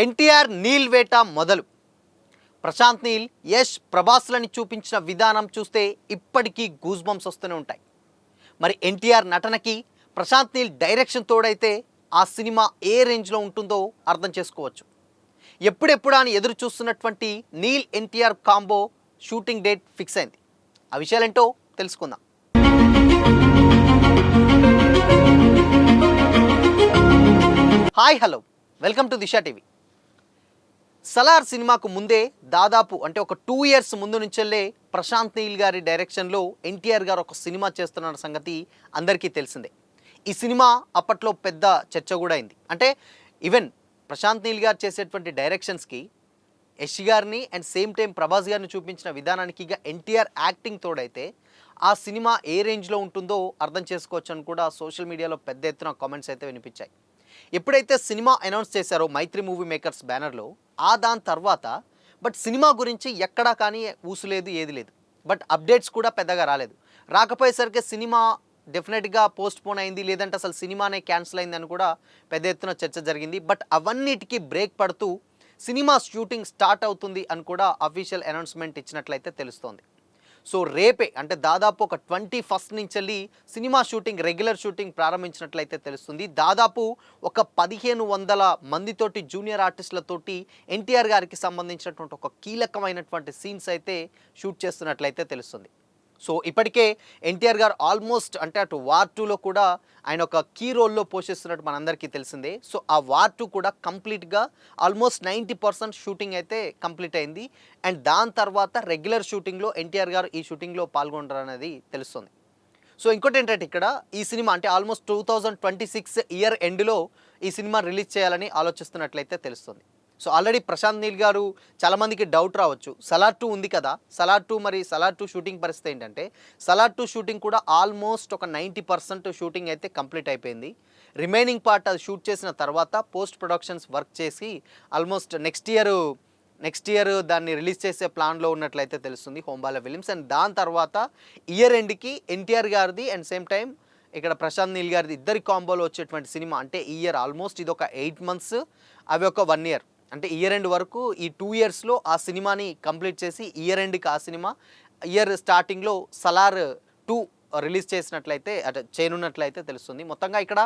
ఎన్టీఆర్ నీల్ వేట మొదలు. ప్రశాంత్ నీల్, యష్, ప్రభాస్లని చూపించిన విధానం చూస్తే ఇప్పటికీ గూస్ బంప్స్ వస్తూనే ఉంటాయి. మరి ఎన్టీఆర్ నటనకి ప్రశాంత్ నీల్ డైరెక్షన్ తోడైతే ఆ సినిమా ఏ రేంజ్లో ఉంటుందో అర్థం చేసుకోవచ్చు. ఎప్పుడెప్పుడు అని ఎదురు చూస్తున్నటువంటి Neel NTR combo shooting date fix అయింది. ఆ విషయాలేంటో తెలుసుకుందాం. Hi, hello, welcome to Disha TV. Salaar సినిమాకు ముందే దాదాపు అంటే ఒక 2 years ముందు నుంచెల్లే ప్రశాంత్ నీల్ గారి డైరెక్షన్లో ఎన్టీఆర్ గారు ఒక సినిమా చేస్తున్న సంగతి అందరికీ తెలిసిందే. ఈ సినిమా అప్పట్లో పెద్ద చర్చ కూడా అయింది. అంటే ఈవెన్ ప్రశాంత్ నీల్ గారు చేసేటువంటి డైరెక్షన్స్కి యష్ గారిని అండ్ సేమ్ టైం ప్రభాస్ గారిని చూపించిన విధానానికి ఇక ఎన్టీఆర్ యాక్టింగ్ తోడైతే ఆ సినిమా ఏ రేంజ్లో ఉంటుందో అర్థం చేసుకోవచ్చు అని కూడా సోషల్ మీడియాలో పెద్ద ఎత్తున కామెంట్స్ అయితే వినిపించాయి. ఎప్పుడైతే సినిమా అనౌన్స్ చేశారో మైత్రి మూవీ మేకర్స్ బ్యానర్లో, దాని తర్వాత బట్ సినిమా గురించి ఎక్కడా కానీ ఊసులేదు, ఏది లేదు. బట్ అప్డేట్స్ కూడా పెద్దగా రాలేదు. రాకపోయేసరికి సినిమా డెఫినెట్గా పోస్ట్ పోన్ అయింది, లేదంటే అసలు సినిమానే క్యాన్సిల్ అయిందని కూడా పెద్ద ఎత్తున చర్చ జరిగింది. బట్ అవన్నిటికీ బ్రేక్ పడుతూ సినిమా షూటింగ్ స్టార్ట్ అవుతుంది అని కూడా అఫీషియల్ అనౌన్స్మెంట్ ఇచ్చినట్లయితే తెలుస్తోంది. సో రేపే అంటే దాదాపు ఒక 21st నుంచి వెళ్ళి సినిమా షూటింగ్, రెగ్యులర్ షూటింగ్ ప్రారంభించినట్లయితే తెలుస్తుంది. దాదాపు ఒక 1500 మందితోటి జూనియర్ ఆర్టిస్టులతోటి ఎన్టీఆర్ గారికి సంబంధించినటువంటి ఒక కీలకమైనటువంటి సీన్స్ అయితే షూట్ చేస్తున్నట్లయితే తెలుస్తుంది. సో ఇప్పటికే ఎన్టీఆర్ గారు ఆల్మోస్ట్ అంటే అటు వార్ 2లో కూడా ఆయన ఒక కీ రోల్లో పోషిస్తున్నట్టు మనందరికీ తెలిసిందే. సో ఆ వార్ 2 కూడా కంప్లీట్గా ఆల్మోస్ట్ 90% షూటింగ్ అయితే కంప్లీట్ అయింది. అండ్ దాని తర్వాత రెగ్యులర్ షూటింగ్లో ఎన్టీఆర్ గారు ఈ షూటింగ్లో పాల్గొంటారు అనేది తెలుస్తుంది. సో ఇంకోటి ఏంటంటే ఇక్కడ ఈ సినిమా అంటే ఆల్మోస్ట్ 2026 ఇయర్ ఎండ్లో ఈ సినిమా రిలీజ్ చేయాలని ఆలోచిస్తున్నట్లయితే తెలుస్తుంది. సో ఆల్రెడీ ప్రశాంత్ నీల్ గారు చాలామందికి డౌట్ రావచ్చు, సలార్ 2 ఉంది కదా, సలార్ 2 షూటింగ్ పరిస్థితి ఏంటంటే సలార్ 2 షూటింగ్ కూడా ఆల్మోస్ట్ ఒక 90% షూటింగ్ అయితే కంప్లీట్ అయిపోయింది. రిమైనింగ్ పార్ట్ అది షూట్ చేసిన తర్వాత పోస్ట్ ప్రొడక్షన్స్ వర్క్ చేసి ఆల్మోస్ట్ నెక్స్ట్ ఇయర్ దాన్ని రిలీజ్ చేసే ప్లాన్లో ఉన్నట్లయితే తెలుస్తుంది హోంబాలా ఫిలిమ్స్. అండ్ దాని తర్వాత ఇయర్ ఎండ్కి ఎన్టీఆర్ గారిది అండ్ సేమ్ టైం ఇక్కడ ప్రశాంత్ నీల్ గారిది ఇద్దరి కాంబోలో వచ్చేటువంటి సినిమా అంటే ఈ ఇయర్ ఆల్మోస్ట్ ఇది ఒక 8 months, అవి ఒక 1 year, అంటే ఇయర్ ఎండ్ వరకు ఈ 2 yearsలో ఆ సినిమాని కంప్లీట్ చేసి ఇయర్ ఎండ్కి ఆ సినిమా, ఇయర్ స్టార్టింగ్లో సలార్ 2 రిలీజ్ చేసినట్లయితే అంటే చేయనున్నట్లయితే తెలుస్తుంది. మొత్తంగా ఇక్కడ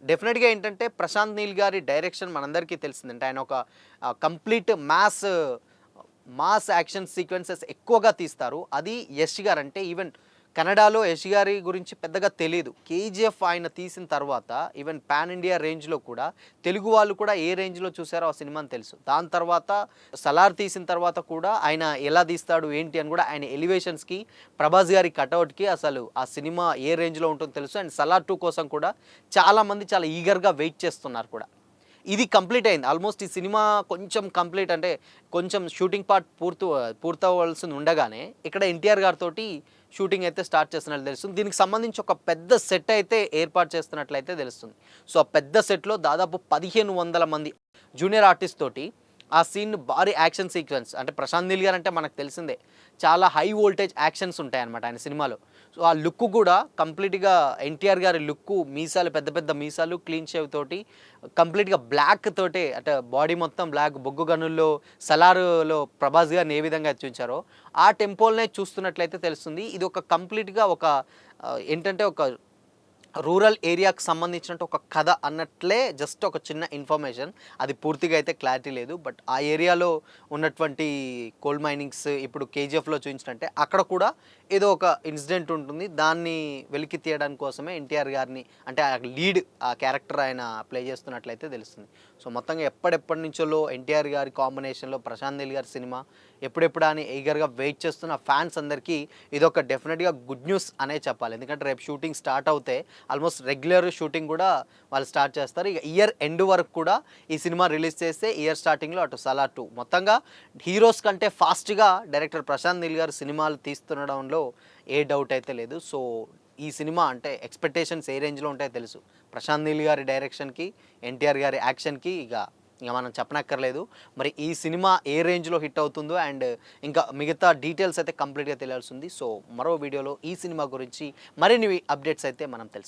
డెఫినెట్గా ఏంటంటే ప్రశాంత్ నీల్ గారి డైరెక్షన్ మనందరికీ తెలిసిందంటే ఆయన ఒక కంప్లీట్ మాస్ యాక్షన్ సీక్వెన్సెస్ ఎక్కువగా తీస్తారు. అది యష్ గారు అంటే ఈవెన్ కన్నడలో యష్ గారి గురించి పెద్దగా తెలియదు. కేజీఎఫ్ ఆయన తీసిన తర్వాత ఈవెన్ పాన్ ఇండియా రేంజ్లో కూడా తెలుగు వాళ్ళు కూడా ఏ రేంజ్లో చూసారో ఆ సినిమాని తెలుసు. దాని తర్వాత సలార్ తీసిన తర్వాత కూడా ఆయన ఎలా తీస్తాడు ఏంటి అని కూడా ఆయన ఎలివేషన్స్కి, ప్రభాస్ గారి కటౌట్కి అసలు ఆ సినిమా ఏ రేంజ్లో ఉంటుందో తెలుసు. అండ్ సలార్ 2 కోసం కూడా చాలామంది చాలా ఈగర్గా వెయిట్ చేస్తున్నారు కూడా. ఇది కంప్లీట్ అయింది ఆల్మోస్ట్. ఈ సినిమా కొంచెం కంప్లీట్ అంటే కొంచెం షూటింగ్ పార్ట్ పూర్తవలసి ఉండగానే ఇక్కడ ఎన్టీఆర్ గారితో షూటింగ్ అయితే స్టార్ట్ చేస్తున్నట్లు తెలుస్తుంది. దీనికి సంబంధించి ఒక పెద్ద సెట్ అయితే ఏర్పాటు చేస్తున్నట్లయితే తెలుస్తుంది. సో ఆ పెద్ద సెట్లో దాదాపు 1500 మంది జూనియర్ ఆర్టిస్ట్ తోటి ఆ సీన్ భారీ యాక్షన్ సీక్వెన్స్ అంటే ప్రశాంత్ నీల్ గారు అంటే మనకు తెలిసిందే చాలా హై వోల్టేజ్ యాక్షన్స్ ఉంటాయన్నమాట ఆయన సినిమాలో. సో ఆ లుక్ కూడా కంప్లీట్గా ఎన్టీఆర్ గారి లుక్, మీసాలు పెద్ద పెద్ద మీసాలు, క్లీన్ షేవ్ తోటి కంప్లీట్గా బ్లాక్ తోటే అంటే బాడీ మొత్తం బ్లాక్, బొగ్గు గనుల్లో సలారులో ప్రభాస్ గారిని ఏ విధంగా చూపించారో ఆ టెంపోల్నే చూస్తున్నట్లయితే తెలుస్తుంది. ఇది ఒక కంప్లీట్గా ఒక ఏంటంటే ఒక రూరల్ ఏరియాకి సంబంధించినట్టు ఒక కథ అన్నట్లే జస్ట్ ఒక చిన్న ఇన్ఫర్మేషన్, అది పూర్తిగా అయితే క్లారిటీ లేదు. బట్ ఆ ఏరియాలో ఉన్నటువంటి కోల్ మైనింగ్స్ ఇప్పుడు కేజీఎఫ్లో చూపించినట్టే అక్కడ కూడా ఏదో ఒక ఇన్సిడెంట్ ఉంటుంది. దాన్ని వెలికి తీయడానికి కోసమే ఎన్టీఆర్ గారిని అంటే ఆ లీడ్ ఆ క్యారెక్టర్ ఆయన ప్లే చేస్తున్నట్లయితే తెలుస్తుంది. సో మొత్తంగా ఎప్పటి నుంచో ఎన్టీఆర్ గారి కాంబినేషన్లో ప్రశాంత్ నీల్ గారి సినిమా ఎప్పుడెప్పుడు అని ఈగర్గా వెయిట్ చేస్తున్న ఫ్యాన్స్ అందరికీ ఇదొక డెఫినెట్గా గుడ్ న్యూస్ అనే చెప్పాలి. ఎందుకంటే రేపు షూటింగ్ స్టార్ట్ అవుతే ఆల్మోస్ట్ రెగ్యులర్ షూటింగ్ కూడా వాళ్ళు స్టార్ట్ చేస్తారు. ఇక ఇయర్ ఎండ్ వరకు కూడా ఈ సినిమా రిలీజ్ చేస్తే ఇయర్ స్టార్టింగ్లో అటు సలార్ 2 మొత్తంగా హీరోస్ కంటే ఫాస్ట్గా డైరెక్టర్ ప్రశాంత్ నీల్ గారు సినిమాలు తీస్తుండడంలో ఏ డౌట్ అయితే లేదు. సో ఈ సినిమా అంటే ఎక్స్పెక్టేషన్స్ ఏ రేంజ్లో ఉంటాయో తెలుసు. ప్రశాంత్ నీల్ గారి డైరెక్షన్కి, ఎన్టీఆర్ గారి యాక్షన్కి ఇక మనం చెప్పనక్కర్లేదు. మరి ఈ సినిమా ఏ రేంజ్లో హిట్ అవుతుందో అండ్ ఇంకా మిగతా డీటెయిల్స్ అయితే కంప్లీట్గా తెలియాల్సి ఉంది. సో మరో వీడియోలో ఈ సినిమా గురించి మరిన్ని అప్డేట్స్ అయితే మనం తెలుసుకుందాం.